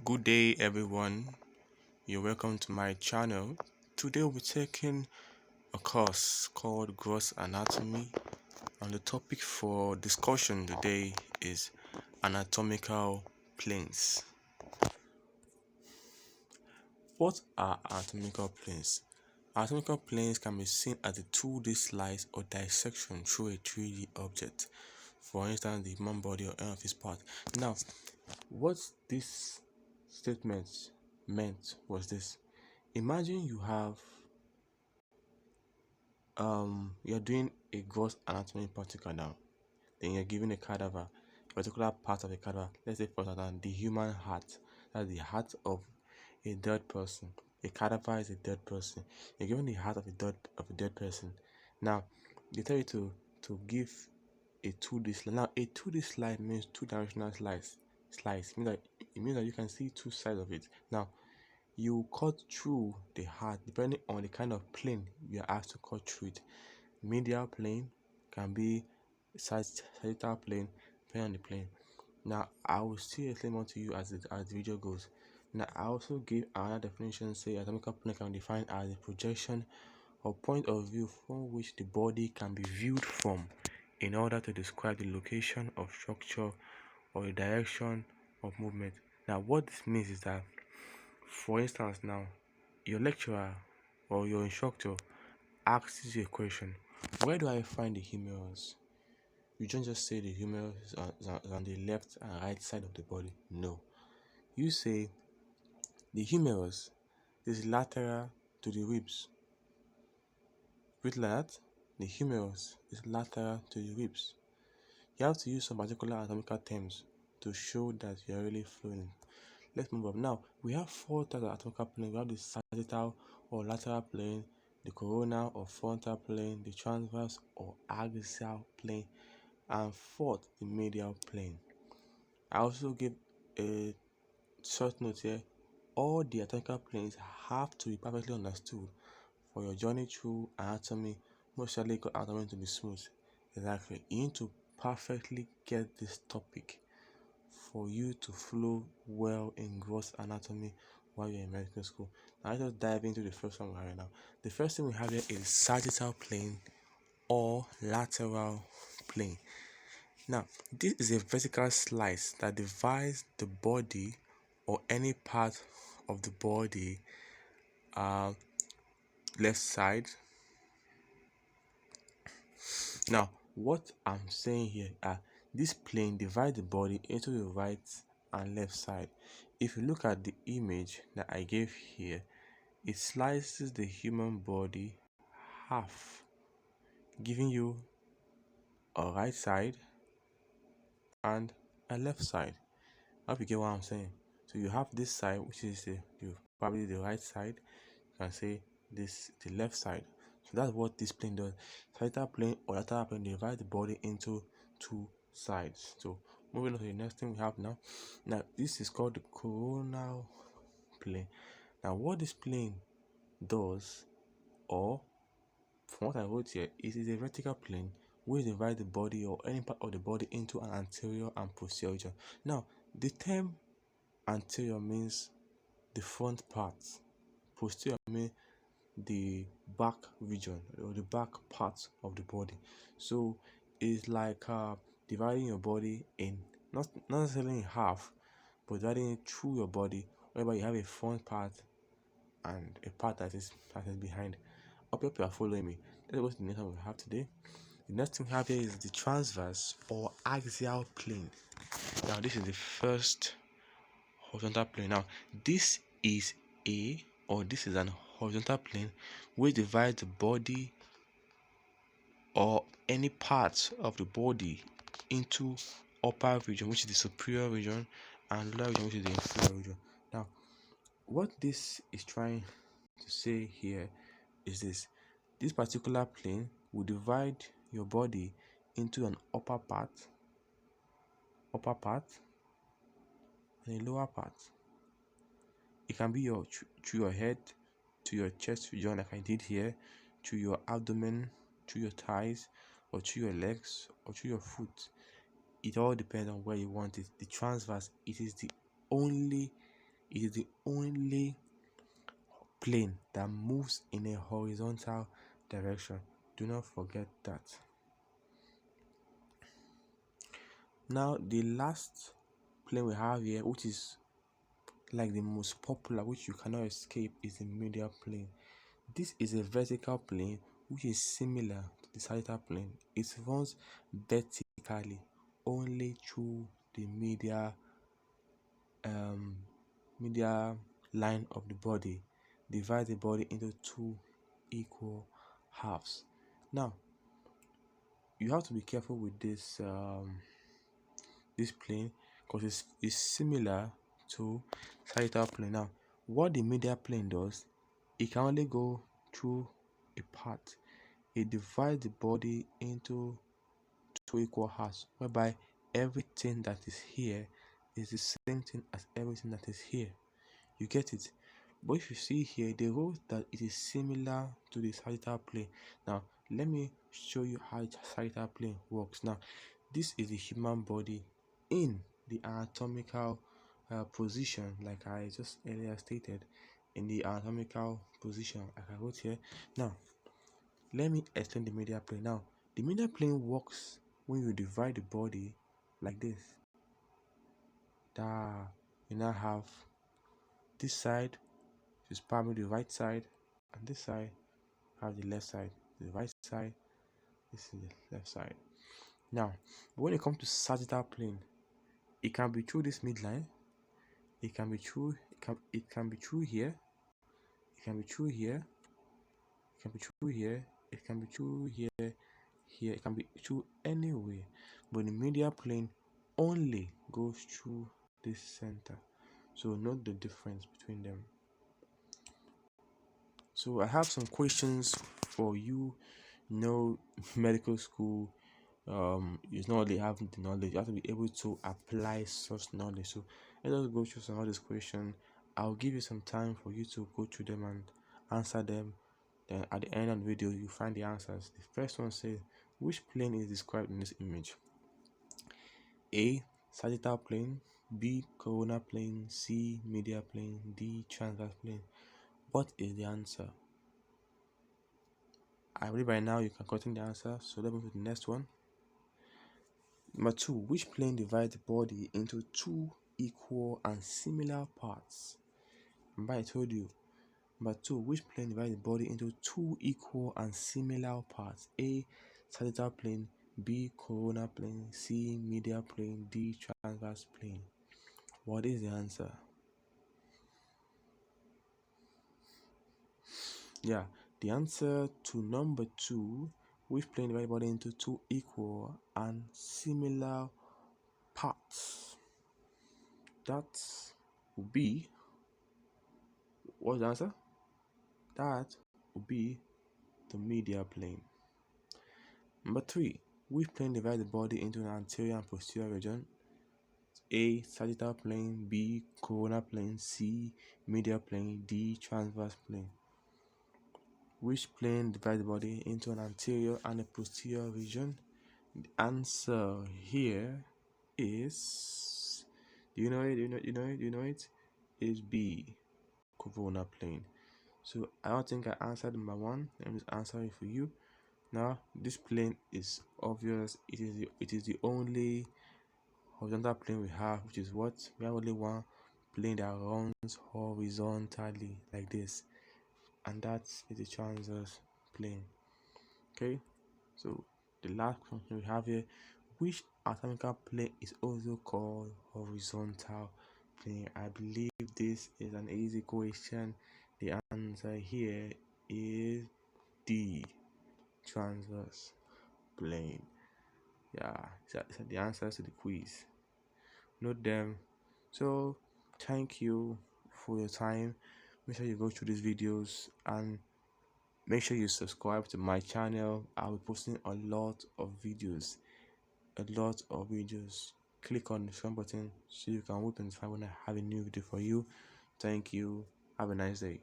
Good day, everyone. You're welcome to my channel. Today, we'll be taking a course called Gross Anatomy, and the topic for discussion today is anatomical planes. What are anatomical planes? Anatomical planes can be seen as a 2D slice or dissection through a 3D object. For instance, the human body or any of its parts. Now, what this statement meant was this. Imagine you have you're doing a gross anatomy practical now. Then you're given a cadaver, a particular part of the cadaver. Let's say for example the human heart. That's the heart of a dead person. A cadaver is a dead person. You're given the heart of a dead person. Now they tell you to give a 2D slide. Now a 2D slide means two-dimensional slice. It means that you can see two sides of it. Now you cut through the heart depending on the kind of plane you are asked to cut through it. Medial plane can be sagittal plane, depending on the plane. Now I will still explain more to you as the video goes. Now I also give another definition. Say anatomical plane can be defined as a projection or point of view from which the body can be viewed from in order to describe the location of structure or the direction of movement. Now what this means is that, for instance, now your lecturer or your instructor asks you a question: where do I find the humerus? You don't just say the humerus is on the left and right side of the body. No, you say the humerus is lateral to the ribs. With that, the humerus is lateral to the ribs. You have to use some particular anatomical terms to show that you are really flowing. Let's move up. Now, we have four types of anatomical plane. We have the sagittal or lateral plane, the coronal or frontal plane, the transverse or axial plane, and fourth, the medial plane. I also give a short note here. All the anatomical planes have to be perfectly understood for your journey through anatomy, most likely anatomy to be smooth. Exactly. You need to perfectly get this topic for you to flow well in gross anatomy while you're in medical school. Now let's just dive into the first one right now. The first thing we have here is sagittal plane or lateral plane. Now this is a vertical slice that divides the body or any part of the body, left side. Now what I'm saying here are this plane divides the body into the right and left side. If you look at the image that I gave here, it slices the human body half, giving you a right side and a left side. I hope you get what I'm saying. So you have this side, which is probably the right side. You can say this the left side. So that's what this plane does. Sagittal plane or lateral plane divide the body into two sides. So moving on to the next thing we have now. Now this is called the coronal plane. Now what this plane does, or from what I wrote here, it is a vertical plane which divides the body or any part of the body into an anterior and posterior region. Now the term anterior means the front part, posterior means the back region or the back part of the body. So it's like dividing your body in not necessarily in half, but dividing it through your body, whereby you have a front part and a part that is behind. I hope you are following me. Let's go to the next one we have today. The next thing we have here is the transverse or axial plane. Now this is the first horizontal plane. Now this is an horizontal plane which divides the body or any part of the body into upper region, which is the superior region, and lower region, which is the inferior region. Now what this is trying to say here is this particular plane will divide your body into an upper part and a lower part. It can be through your head to your chest region, like I did here, to your abdomen, to your thighs, or to your legs, or to your foot. It all depends on where you want it. The transverse, it is the only It is the only plane that moves in a horizontal direction. Do not forget that. Now the last plane we have here, which is like the most popular, which you cannot escape, is the medial plane. This is a vertical plane which is similar to the sagittal plane. It runs vertically only through the medial line of the body, divide the body into two equal halves. Now you have to be careful with this plane because it's similar to sagittal plane. Now what the medial plane does, it can only go through a part. It divides the body into two equal halves, whereby everything that is here is the same thing as everything that is here. You get it? But if you see here, they wrote that it is similar to the sagittal plane. Now let me show you how the sagittal plane works. Now this is the human body in the anatomical position, like I just earlier stated, in the anatomical position like I wrote here. Now let me explain the medial plane. Now the medial plane works when you divide the body like this. That you now have this side is probably the right side, and this side have the left side. The right side, this is the left side. Now when it comes to sagittal plane, it can be through this midline, it can be through here, it can be through here, it can be through here, it can be through here, it can be through anywhere, but the medial plane only goes through this center. So note the difference between them. So I have some questions for you. Medical school, it's not only having the knowledge, you have to be able to apply such knowledge. So let us go through some of these questions. I'll give you some time for you to go through them and answer them. Then at the end of the video, you find the answers. The first one says, which plane is described in this image? A. Sagittal plane, B. Coronal plane, C. Medial plane, D. Transverse plane. What is the answer? I believe by now you can continue the answer. So let's move to the next one. Number 2. Which plane divides the body into two equal and similar parts? Remember I told you. Number 2. Which plane divides the body into two equal and similar parts? A. Sagittal plane, B. Coronal plane, C. Medial plane, D. Transverse plane. What is the answer? Yeah, the answer to number 2, which plane divides the body into two equal and similar parts, that would be, what's the answer? That would be the medial plane. Number 3, which plane divides the body into an anterior and posterior region? A. Sagittal plane, B. Coronal plane, C. Medial plane, D. Transverse plane. Which plane divides the body into an anterior and a posterior region? The answer here is, do you know it? It is B. Coronal plane. So I don't think I answered number 1. Let me just answer it for you. Now this plane is obvious. It is the only horizontal plane we have, which is what? We have only one plane that runs horizontally like this, and that's the transverse plane. Okay, so the last question we have here, which anatomical plane is also called horizontal plane? I believe this is an easy question. The answer here is D. Transverse plane. Yeah, so the answers to the quiz. Note them. So thank you for your time. Make sure you go through these videos and make sure you subscribe to my channel. I'll be posting a lot of videos. Click on the subscribe button so you can wait and find when I have a new video for you. Thank you. Have a nice day.